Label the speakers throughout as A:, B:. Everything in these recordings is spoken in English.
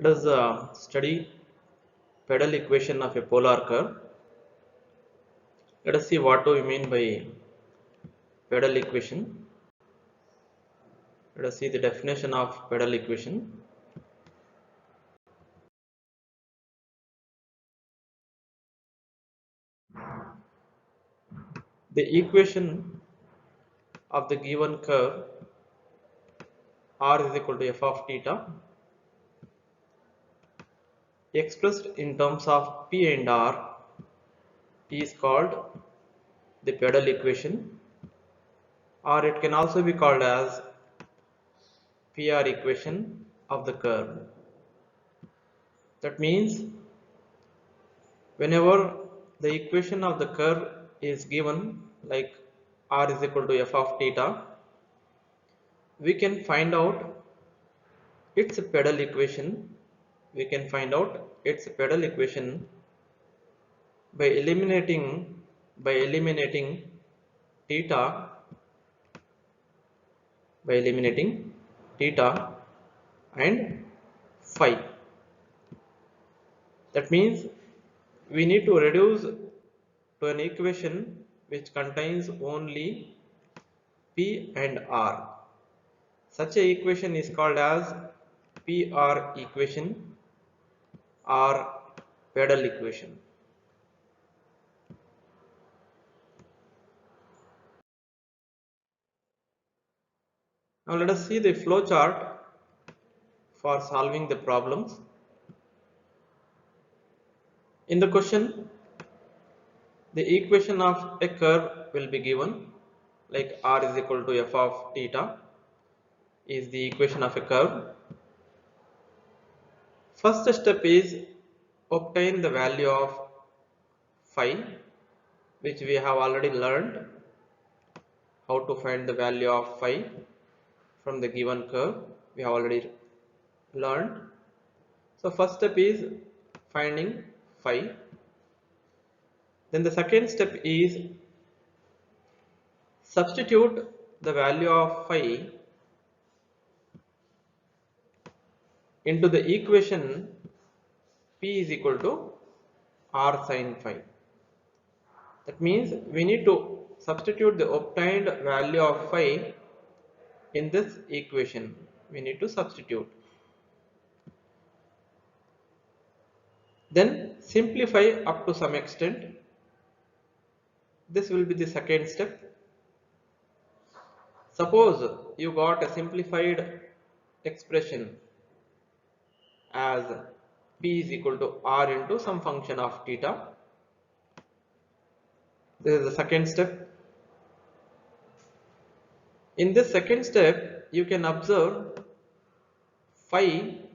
A: Let us study pedal equation of a polar curve. Let us see what do we mean by pedal equation. Let us see the definition of pedal equation. The equation of the given curve r is equal to f of theta expressed in terms of p and r is called the pedal equation, or it can also be called as PR equation of the curve. That means whenever the equation of the curve is given like r is equal to f of theta, we can find out its pedal equation. We can find out its pedal equation by eliminating theta and phi. That means we need to reduce to an equation which contains only p and r. Such a equation is called as PR equation or pedal equation. Now let us see the flow chart for solving the problems. In the question, the equation of a curve will be given like r is equal to f of theta is the equation of a curve. First step is obtain the value of phi, which we have already learned how to find the value of phi from the given curve. We have already learned. So first step is finding phi. Then the second step is substitute the value of phi into the equation p is equal to r sin phi. That means we need to substitute the obtained value of phi in this equation. We need to substitute. Then simplify up to some extent. This will be the second step. Suppose you got a simplified expression as p is equal to r into some function of theta. This is the second step. In this second step, you can observe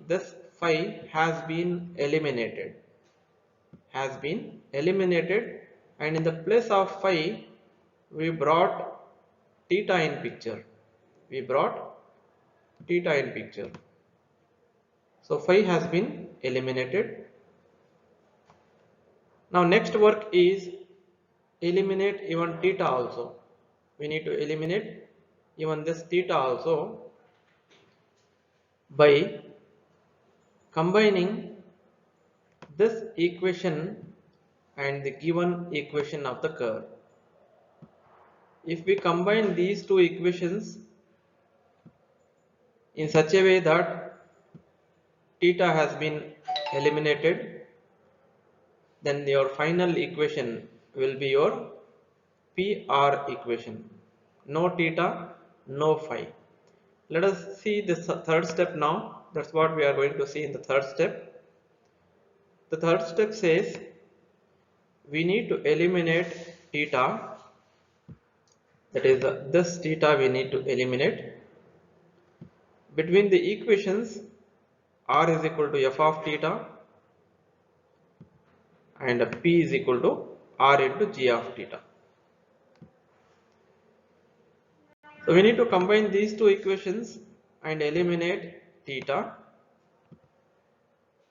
A: this phi has been eliminated. And in the place of phi, we brought theta in picture. So phi has been eliminated. Now next work is eliminate even theta also. We need to eliminate even this theta also by combining this equation and the given equation of the curve. If we combine these two equations in such a way that theta has been eliminated, then your final equation will be your PR equation. No theta, no phi. Let us see the third step now. That's what we are going to see in the third step. The third step says we need to eliminate theta. That is this theta we need to eliminate. Between the equations r is equal to f of theta and p is equal to r into g of theta. So we need to combine these two equations and eliminate theta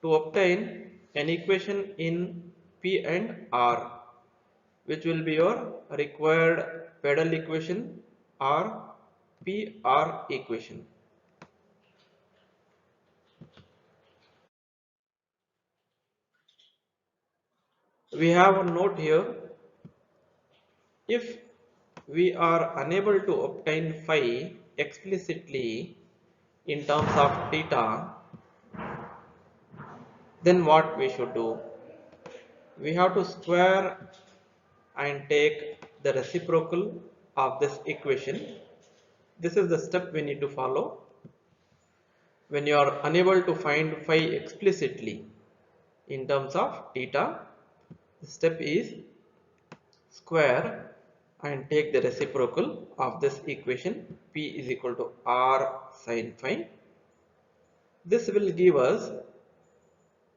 A: to obtain an equation in p and r, which will be your required pedal equation or PR equation. we have a note here. If we are unable to obtain phi explicitly in terms of theta, then what we should do? We have to square and take the reciprocal of this equation. This is the step we need to follow. When you are unable to find phi explicitly in terms of theta, the step is square and take the reciprocal of this equation. P is equal to R sin phi. This will give us,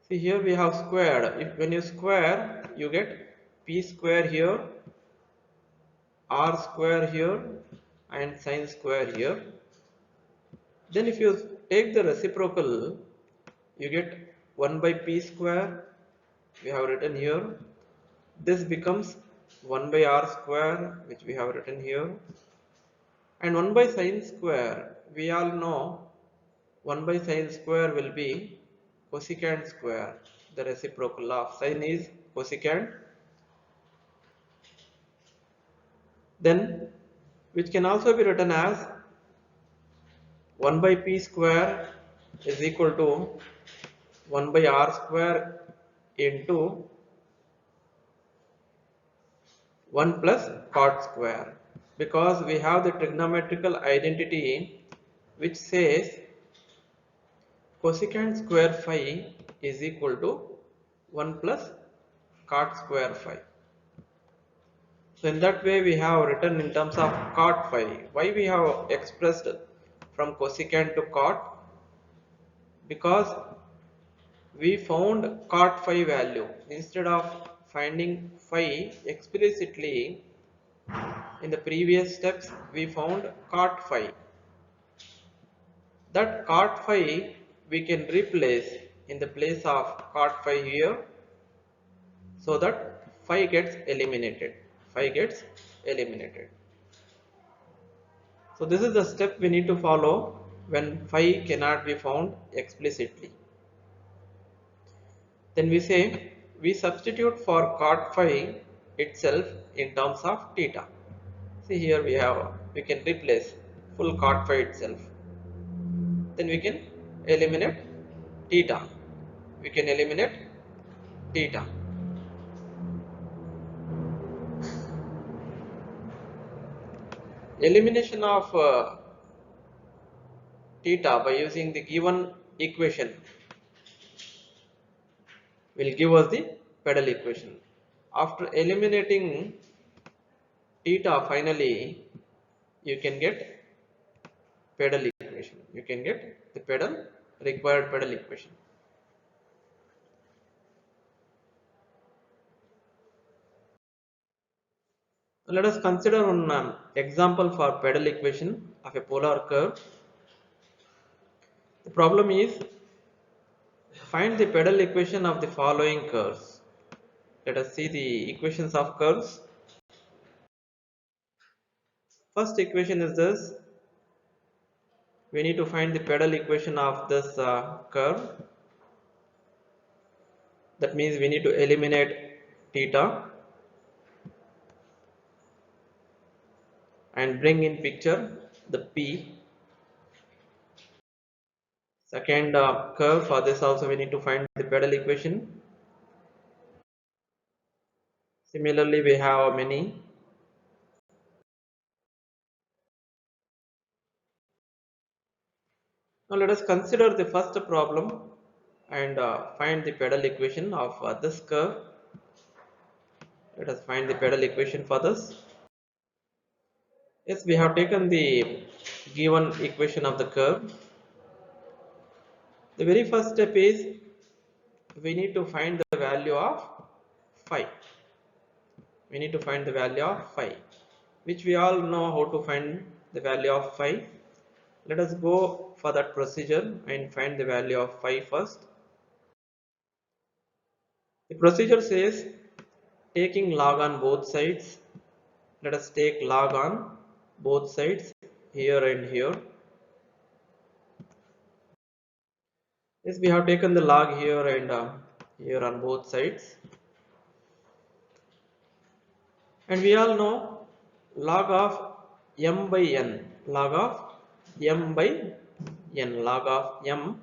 A: see here we have squared. If when you square, you get P square here, R square here, and sin square here. Then if you take the reciprocal, you get 1 by P square, we have written here. This becomes 1 by R square, which we have written here. And 1 by sin square, we all know 1 by sin square will be cosecant square. The reciprocal of sin is cosecant. Then, which can also be written as 1 by P square is equal to 1 by R square into 1 plus cot square, because we have the trigonometrical identity which says cosecant square phi is equal to 1 plus cot square phi. So in that way we have written in terms of cot phi. Why we have expressed from cosecant to cot? Because we found cot phi value. Instead of finding phi explicitly in the previous steps, we found cot phi. That cot phi we can replace in the place of cot phi here, so that phi gets eliminated. Phi gets eliminated. So this is the step we need to follow when phi cannot be found explicitly. Then we say we substitute for cot phi itself in terms of theta. See here we can replace full cot phi itself. Then we can eliminate theta. We can eliminate theta. Elimination of theta by using the given equation will give us the pedal equation. After eliminating theta, finally you can get pedal equation. You can get the required pedal equation. Let us consider one example for pedal equation of a polar curve. The problem is find the pedal equation of the following curves. Let us see the equations of curves. First equation is this. We need to find the pedal equation of this curve. That means we need to eliminate theta and bring in picture the P. Second curve, for this also we need to find the pedal equation. Similarly, we have many. Now let us consider the first problem and find the pedal equation of this curve. Let us find the pedal equation for this. Yes, we have taken the given equation of the curve. The very first step is we need to find the value of phi. We need to find the value of phi, which we all know how to find the value of phi. Let us go for that procedure and find the value of phi first. The procedure says taking log on both sides. Let us take log on both sides, here and here. Yes, we have taken the log here and here on both sides. And we all know log of m by n, log of m by n, log of m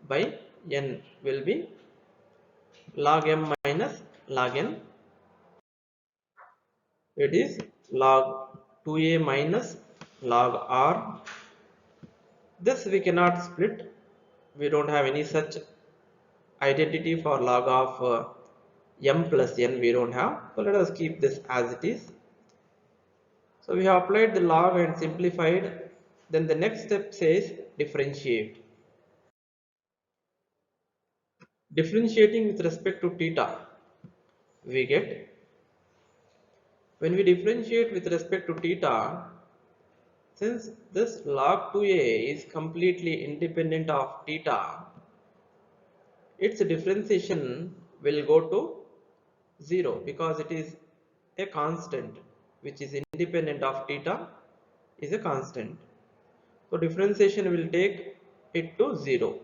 A: by n will be log m minus log n. It is log 2a minus log r. This we cannot split. We don't have any such identity for log of m plus n. We don't have. So let us keep this as it is. So we have applied the log and simplified. Then the next step says differentiate. Differentiating with respect to theta, we get, when we differentiate with respect to theta, since this log 2a is completely independent of theta, its differentiation will go to 0 because it is a constant which is independent of theta is a constant. So differentiation will take it to 0.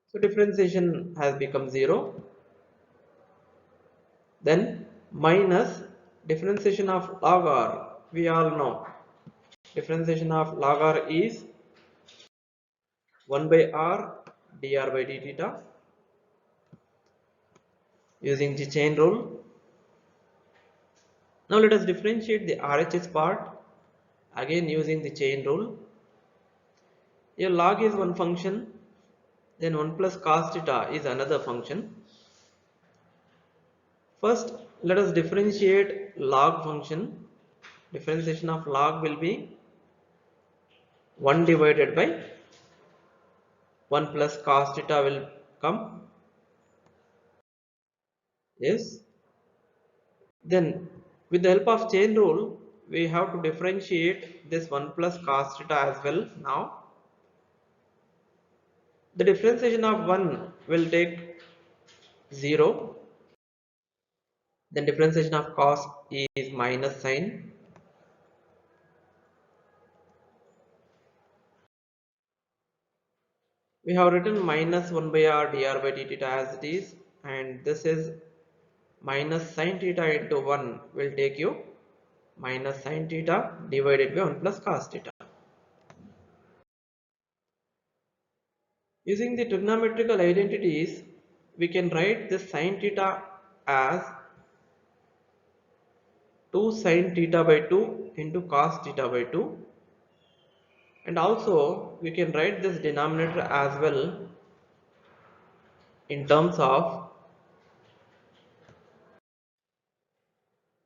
A: So differentiation has become 0. Then minus differentiation of log r. We all know differentiation of log r is 1 by r dr by d theta using the chain rule. Now let us differentiate the RHS part again using the chain rule. Here log is one function, then 1 plus cos theta is another function. First let us differentiate log function. Differentiation of log will be 1 divided by 1 plus cos theta will come. Yes. Then with the help of chain rule we have to differentiate this 1 plus cos theta as well. Now the differentiation of 1 will take 0. Then differentiation of cos is minus sign. We have written minus 1 by r dr by d theta as it is, and this is minus sin theta into 1 will take you minus sin theta divided by 1 plus cos theta. Using the trigonometrical identities, we can write this sin theta as 2 sin theta by 2 into cos theta by 2, and also we can write this denominator as well in terms of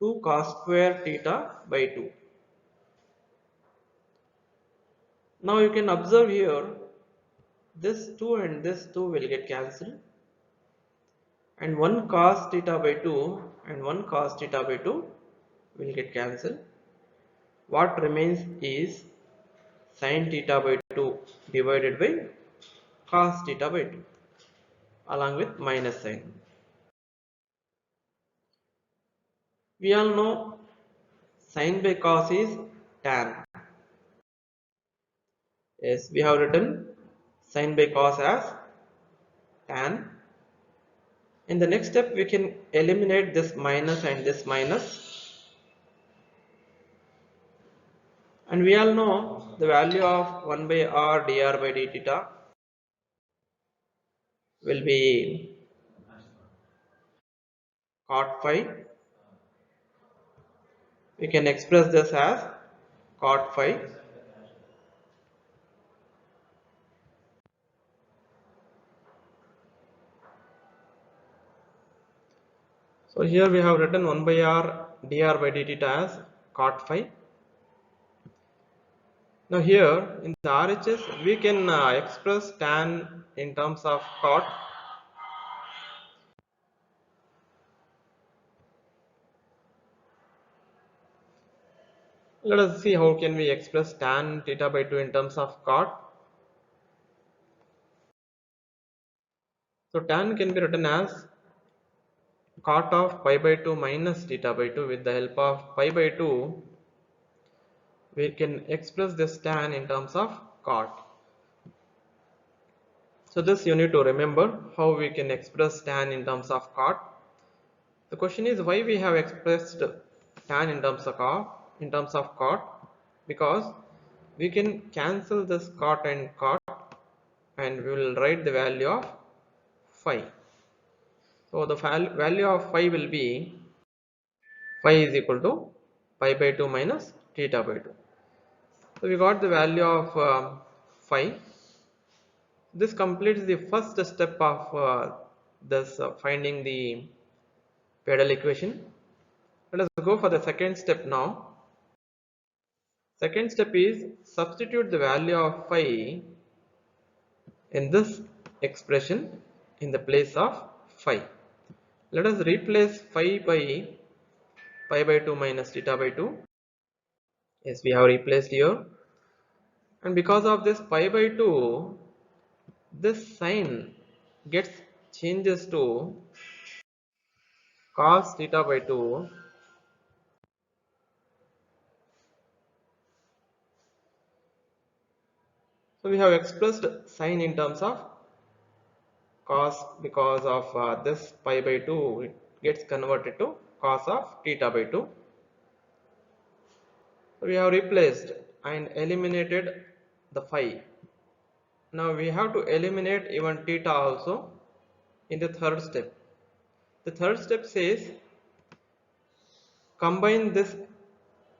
A: 2 cos square theta by 2. Now you can observe here this 2 and this 2 will get cancelled, and 1 cos theta by 2 and 1 cos theta by 2 will get cancelled. What remains is sin theta by 2 divided by cos theta by 2 along with minus sign. We all know sin by cos is tan. Yes, we have written sin by cos as tan. In the next step we can eliminate this minus and this minus, and we all know the value of 1 by r dr by d theta will be cot phi. We can express this as cot phi. So here we have written 1 by r dr by d theta as cot phi. Now here in the RHS we can express tan in terms of cot. Let us see how can we express tan theta by 2 in terms of cot. So tan can be written as cot of pi by 2 minus theta by 2. With the help of pi by 2 we can express this tan in terms of cot. So this you need to remember how we can express tan in terms of cot. The question is why we have expressed tan in terms of cot, because we can cancel this cot and cot and we will write the value of phi. So the value of phi will be phi is equal to pi by 2 minus theta by 2. So we got the value of phi. This completes the first step of this finding the Padel equation. Let us go for the second step now. Second step is substitute the value of phi in this expression in the place of phi. Let us replace phi by pi by 2 minus theta by 2. Yes, we have replaced here. And because of this pi by 2, this sign gets changes to cos theta by 2. So we have expressed sign in terms of cos because of this pi by 2, it gets converted to cos of theta by 2. So we have replaced and eliminated the phi. Now we have to eliminate even theta also in the third step. The third step says combine this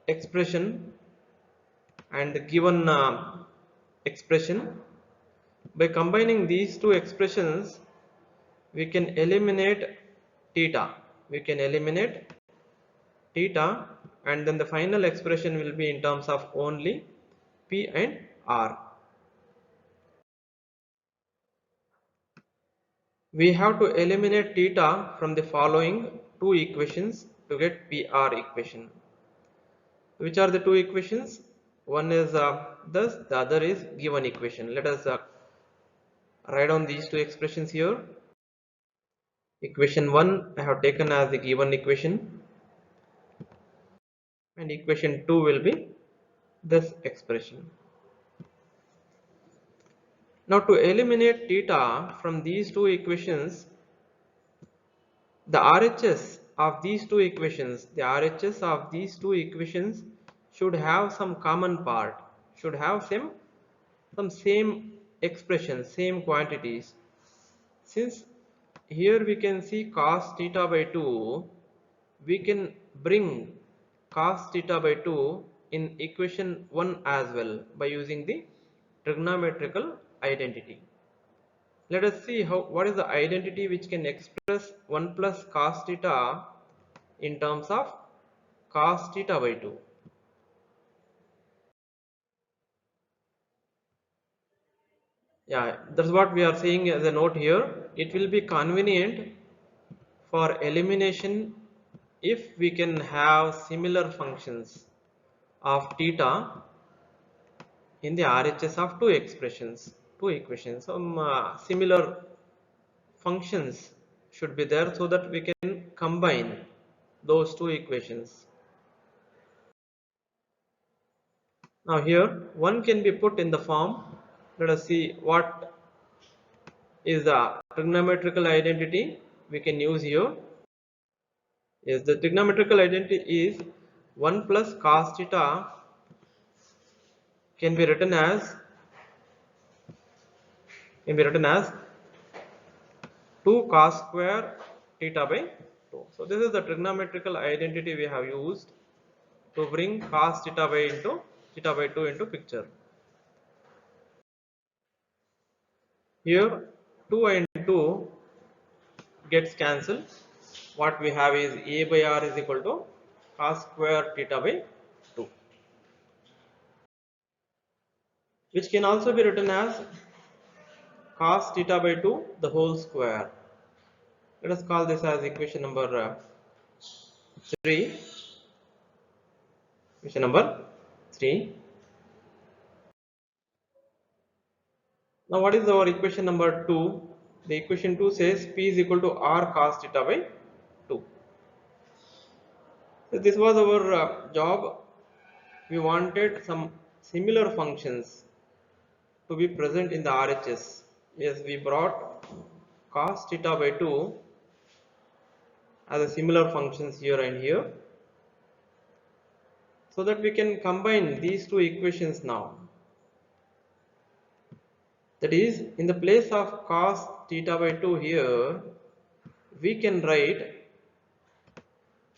A: expression and the given expression. By combining these two expressions, we can eliminate theta. We can eliminate theta, and then the final expression will be in terms of only P and R. We have to eliminate theta from the following two equations to get PR equation. Which are the two equations? One is this, the other is given equation. Let us write down these two expressions here. Equation 1 I have taken as the given equation, and equation 2 will be this expression. Now to eliminate theta from these two equations, the RHS of these two equations, should have some common part, should have some same expression, same quantities. Since here we can see cos theta by 2, we can bring cos theta by 2 in equation 1 as well by using the trigonometrical identity. Let us see what is the identity which can express 1 plus cos theta in terms of cos theta by 2. Yeah, that's what we are saying as a note here. It will be convenient for elimination if we can have similar functions of theta in the RHS of two equations. Some similar functions should be there so that we can combine those two equations. Now here one can be put in the form. Let us see what is the trigonometrical identity we can use here. Yes, the trigonometrical identity is 1 plus cos theta can be written as 2 cos square theta by 2. So this is the trigonometrical identity we have used to bring cos theta by 2 into picture. Here 2 and 2 gets cancelled. What we have is a by r is equal to cos square theta by 2, which can also be written as cos theta by 2 the whole square. Let us call this as equation number 3. Equation number 3. Now what is our equation number 2? The equation 2 says P is equal to R cos theta by 2. So this was our job. We wanted some similar functions to be present in the RHS. Yes, we brought cos theta by 2 as a similar functions here and here, so that we can combine these two equations now. That is, in the place of cos theta by 2 here, we can write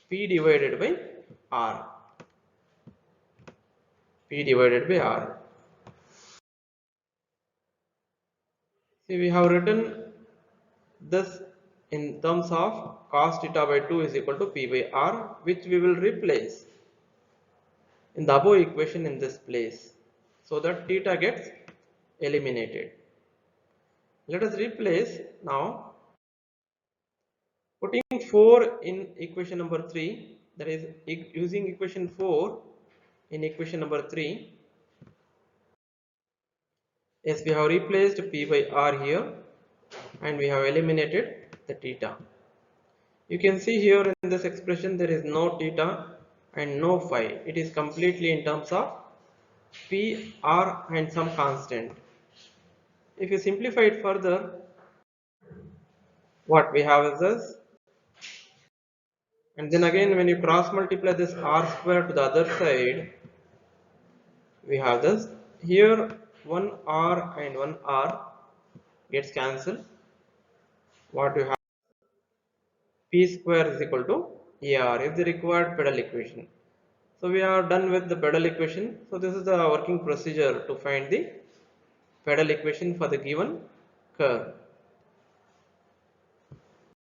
A: P divided by R. P divided by R. See, we have written this in terms of cos theta by 2 is equal to P by R, which we will replace in the above equation in this place, so that theta gets eliminated. Let us replace now, putting 4 in equation number 3, that is using equation 4 in equation number 3. Yes, we have replaced P by R here and we have eliminated the theta. You can see here in this expression there is no theta and no phi. It is completely in terms of P, R and some constant. If you simplify it further, what we have is this, and then again when you cross multiply this R square to the other side, we have this. Here one R and one R gets cancelled. What you have, P square is equal to AR is the required pedal equation. So we are done with the pedal equation. So this is the working procedure to find the pedal equation for the given curve.